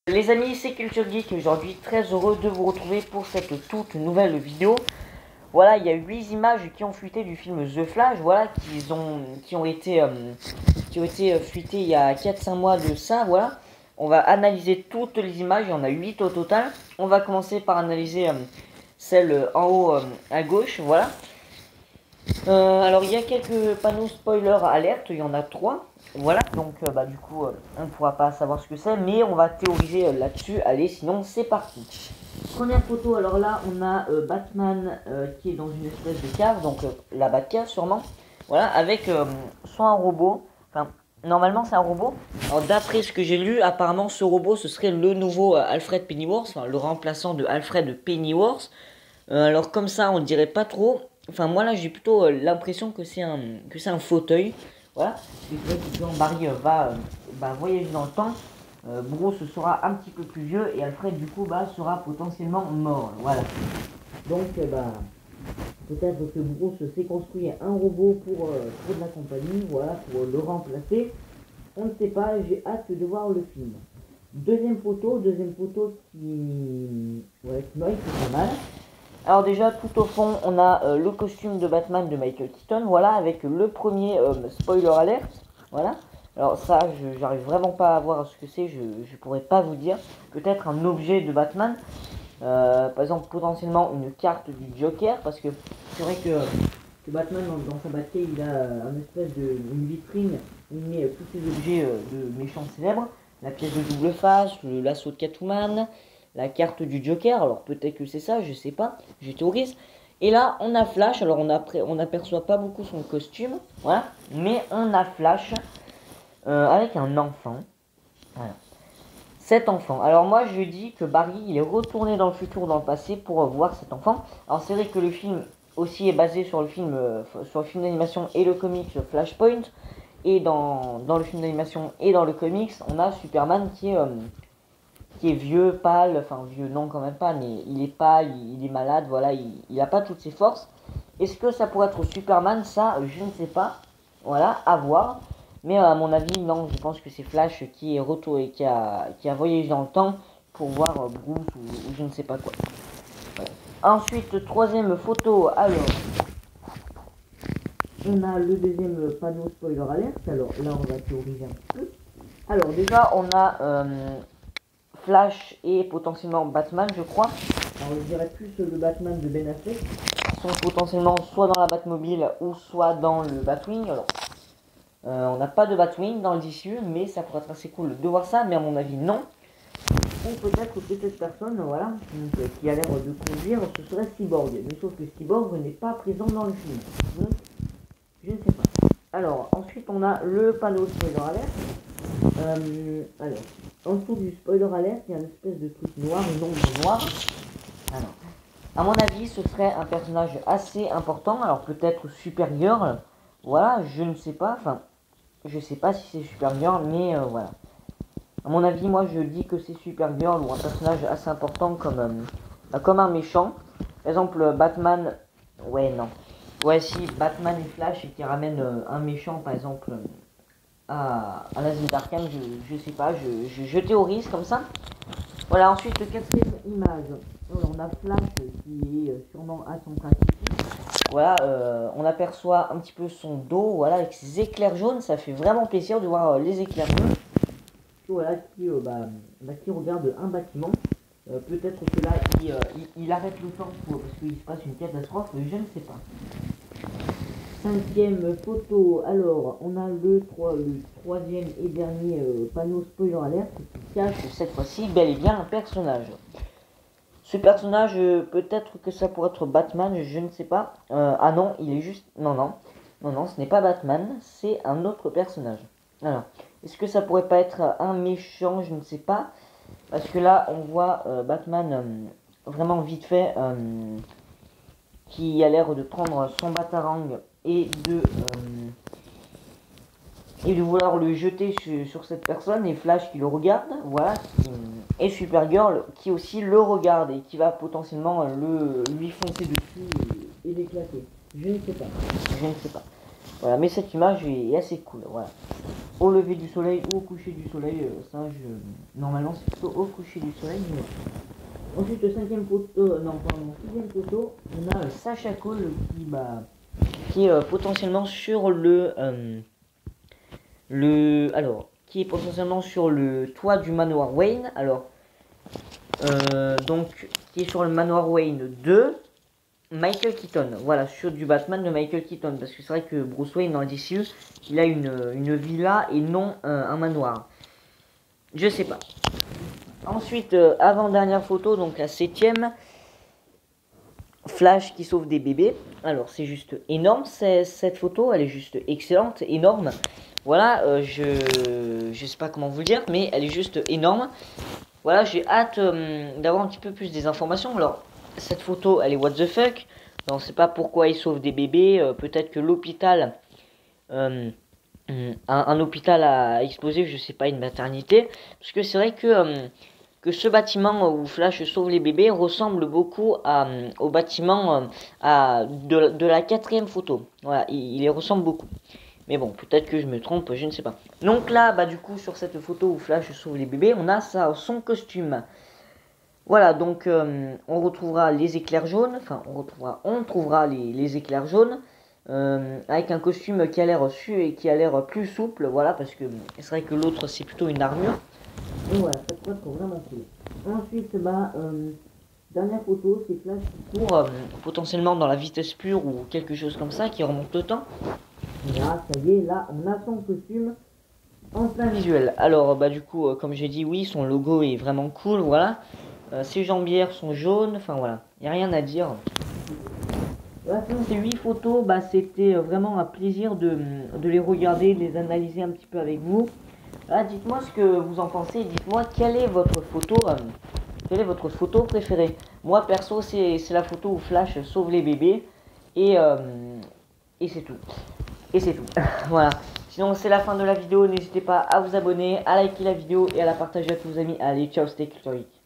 Les amis, c'est Culture Geek et aujourd'hui très heureux de vous retrouver pour cette toute nouvelle vidéo. Voilà, il y a 8 images qui ont fuité du film The Flash, voilà, qui ont été fuitées il y a 4-5 mois de ça, voilà. On va analyser toutes les images, il y en a 8 au total. On va commencer par analyser celle en haut à gauche, voilà. Alors il y a quelques panneaux spoiler alerte, il y en a 3. Voilà, donc du coup on ne pourra pas savoir ce que c'est, mais on va théoriser là-dessus. Allez, sinon c'est parti. Première photo, alors là on a Batman qui est dans une espèce de cave, donc la Batcave sûrement. Voilà, avec soit un robot, enfin normalement c'est un robot. Alors d'après ce que j'ai lu, apparemment ce robot ce serait le nouveau Alfred Pennyworth, enfin le remplaçant de Alfred Pennyworth. Alors comme ça on dirait pas trop. Enfin moi là j'ai plutôt l'impression que c'est un fauteuil. Voilà. C'est vrai que quand Barry va voyager dans le temps, Bruce sera un petit peu plus vieux et Alfred du coup sera potentiellement mort. Voilà. Donc peut-être que Bruce s'est construit un robot pour de la compagnie, voilà, pour le remplacer. On ne sait pas, j'ai hâte de voir le film. Deuxième photo qui m'aille pas mal. Alors déjà tout au fond on a le costume de Batman de Michael Keaton, voilà, avec le premier spoiler alert, voilà. Alors ça j'arrive vraiment pas à voir ce que c'est, je pourrais pas vous dire. Peut-être un objet de Batman, par exemple potentiellement une carte du Joker, parce que c'est vrai que Batman dans sa Batcave il a une vitrine où il met tous ses objets de méchants célèbres, la pièce de double face, le lasso de Catwoman, la carte du Joker, alors peut-être que c'est ça, je sais pas, je théorise. Et là, on a Flash, alors on n'aperçoit pas beaucoup son costume, voilà, mais on a Flash avec un enfant, voilà. Cet enfant, alors moi je dis que Barry, il est retourné dans le futur ou dans le passé pour voir cet enfant. Alors c'est vrai que le film aussi est basé sur le film d'animation et le comics Flashpoint, et dans le film d'animation et dans le comics, on a Superman qui est vieux, pâle, enfin vieux non quand même pas, mais il est pâle, il est malade, voilà, il a pas toutes ses forces. Est-ce que ça pourrait être Superman? Ça, je ne sais pas, voilà, à voir. Mais à mon avis, non, je pense que c'est Flash qui est retourné et qui a voyagé dans le temps pour voir Bruce ou je ne sais pas quoi. Voilà. Ensuite, troisième photo, alors, on a le deuxième panneau spoiler alert, alors là on va théoriser un petit peu. Alors déjà, on a Flash et potentiellement Batman, je crois. Alors je dirais plus le Batman de Ben Affleck. Ils sont potentiellement soit dans la Batmobile ou soit dans le Batwing. Alors, on n'a pas de Batwing dans le DCU, mais ça pourrait être assez cool de voir ça, mais à mon avis non. Ou peut-être que cette personne, voilà, qui a l'air de conduire, ce serait Cyborg. Mais sauf que Cyborg n'est pas présent dans le film. Donc, je ne sais pas. Alors, ensuite on a le panneau spoiler alert. Alors, en dessous du spoiler alert, il y a une espèce de truc noir, une ombre noire. Alors, à mon avis, ce serait un personnage assez important. Alors, peut-être Supergirl. Voilà, je ne sais pas. Enfin, je sais pas si c'est Supergirl, mais voilà. À mon avis, moi, je dis que c'est Supergirl ou un personnage assez important comme un méchant. Par exemple, Batman. Ouais, non. Ouais, si Batman et Flash et qui ramènent un méchant, par exemple. À l'asile d'Arkham, je sais pas, je théorise comme ça. Voilà, ensuite, quatrième image. Alors, on a Flash qui est sûrement à son principe. Voilà, on aperçoit un petit peu son dos, voilà, avec ses éclairs jaunes. Ça fait vraiment plaisir de voir les éclairs jaunes. Voilà, qui regarde un bâtiment. Peut-être que là, il arrête le temps parce qu'il se passe une catastrophe, je ne sais pas. Cinquième photo, alors on a le troisième et dernier panneau spoiler alert qui cache cette fois-ci bel et bien un personnage. Ce personnage, peut-être que ça pourrait être Batman, je ne sais pas. Ah non, il est juste... Non, ce n'est pas Batman, c'est un autre personnage. Alors, est-ce que ça pourrait pas être un méchant, je ne sais pas. Parce que là, on voit Batman vraiment vite fait, qui a l'air de prendre son batarang et de vouloir le jeter sur cette personne, et Flash qui le regarde, voilà, et Supergirl qui aussi le regarde et qui va potentiellement lui foncer dessus et l'éclater. Je ne sais pas. Voilà, mais cette image est assez cool. Voilà. Au lever du soleil ou au coucher du soleil, ça, normalement, c'est plutôt au coucher du soleil. Mais... Ensuite, cinquième photo, non, pardon, sixième photo, on a Sacha Cole qui est potentiellement sur qui est potentiellement sur le toit du manoir Wayne. Alors, donc, qui est sur le manoir Wayne 2. Michael Keaton, voilà, sur du Batman de Michael Keaton, parce que c'est vrai que Bruce Wayne dans le DCU, il a une villa et non un manoir. Je sais pas. Ensuite, avant-dernière photo, donc la 7ème, Flash qui sauve des bébés. Alors c'est juste énorme, cette photo, elle est juste excellente, énorme. Voilà, je sais pas comment vous le dire, mais elle est juste énorme. Voilà, j'ai hâte d'avoir un petit peu plus des informations. Alors, cette photo, elle est what the fuck. On ne sait pas pourquoi ils sauvent des bébés. Peut-être que l'hôpital, un hôpital a explosé, je sais pas, une maternité. Parce que c'est vrai que ce bâtiment où Flash sauve les bébés ressemble beaucoup au bâtiment de la 4ème photo. Voilà, il les ressemble beaucoup. Mais bon, peut-être que je me trompe, je ne sais pas. Donc là, bah du coup, sur cette photo où Flash sauve les bébés, on a son costume. Voilà, donc on retrouvera les éclairs jaunes, enfin on trouvera les éclairs jaunes, avec un costume qui a l'air plus souple, voilà, parce que c'est vrai que l'autre c'est plutôt une armure. Et voilà, ça pourrait être vraiment cool. Ensuite, dernière photo, c'est Flash qui court potentiellement dans la vitesse pure ou quelque chose comme ça, qui remonte le temps. Et là, ça y est, là on a son costume en plein visuel. Alors bah du coup, comme j'ai dit, oui, son logo est vraiment cool, voilà. Ses jambières sont jaunes, enfin voilà, il n'y a rien à dire. Voilà, sinon ces 8 photos, bah, c'était vraiment un plaisir de les regarder, de les analyser un petit peu avec vous. Voilà, dites-moi ce que vous en pensez, dites-moi quelle est votre photo préférée. Moi perso, c'est la photo où Flash sauve les bébés et c'est tout. Et c'est tout. Voilà. Sinon, c'est la fin de la vidéo. N'hésitez pas à vous abonner, à liker la vidéo et à la partager à tous vos amis. Allez, ciao, c'était Culture Geek.